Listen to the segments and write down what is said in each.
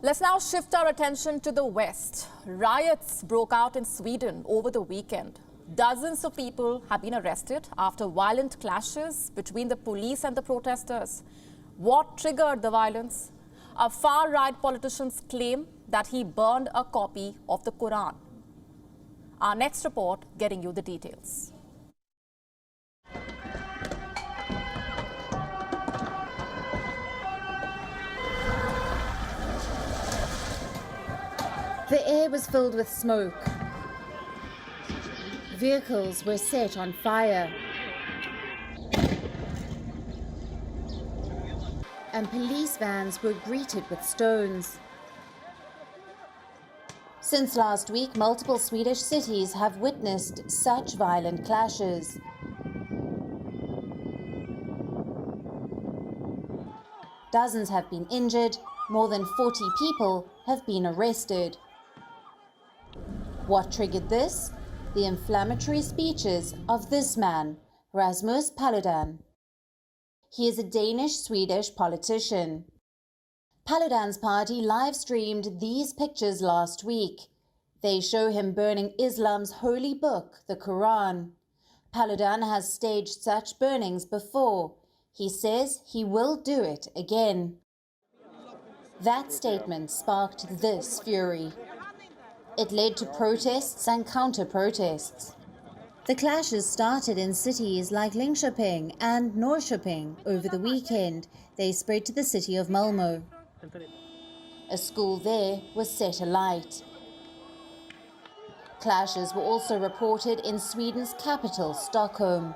Let's now shift our attention to the West. Riots broke out in Sweden over the weekend. Dozens of people have been arrested after violent clashes between the police and the protesters. What triggered the violence? A far-right politician's claim that he burned a copy of the Quran. Our next report getting you the details. The air was filled with smoke. Vehicles were set on fire. And police vans were greeted with stones. Since last week, multiple Swedish cities have witnessed such violent clashes. Dozens have been injured, more than 40 people have been arrested. What triggered this? The inflammatory speeches of this man, Rasmus Paludan. He is a Danish-Swedish politician. Paludan's party live-streamed these pictures last week. They show him burning Islam's holy book, the Quran. Paludan has staged such burnings before. He says he will do it again. That statement sparked this fury. It led to protests and counter-protests. The clashes started in cities like Linköping and Norrköping over the weekend. They spread to the city of Malmö. A school there was set alight. Clashes were also reported in Sweden's capital, Stockholm.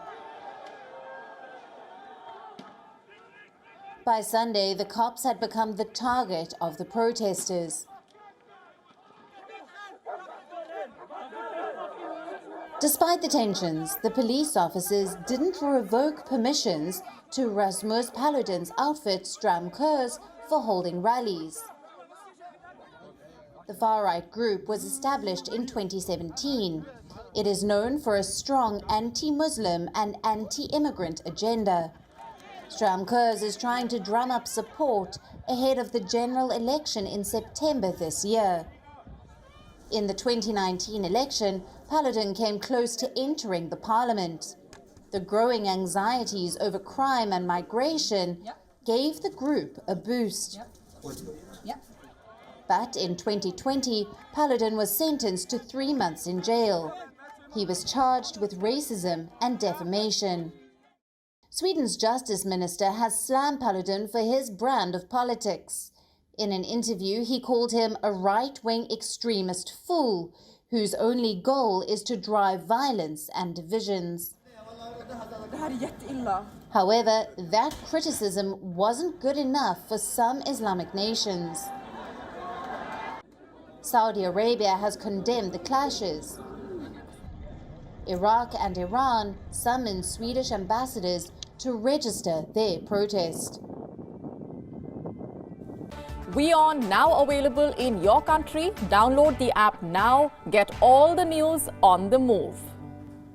By Sunday, the cops had become the target of the protesters. Despite the tensions, the police officers didn't revoke permissions to Rasmus Paludan's outfit Stramkurs for holding rallies. The far-right group was established in 2017. It is known for a strong anti-Muslim and anti-immigrant agenda. Stramkurs is trying to drum up support ahead of the general election in September this year. In the 2019 election, Paludan came close to entering the parliament. The growing anxieties over crime and migration gave the group a boost. But in 2020, Paludan was sentenced to 3 months in jail. He was charged with racism and defamation. Sweden's justice minister has slammed Paludan for his brand of politics. In an interview, he called him a right-wing extremist fool whose only goal is to drive violence and divisions. However, that criticism wasn't good enough for some Islamic nations. Saudi Arabia has condemned the clashes. Iraq and Iran summoned Swedish ambassadors to register their protest. WION now available in your country. Download the app now. Get all the news on the move.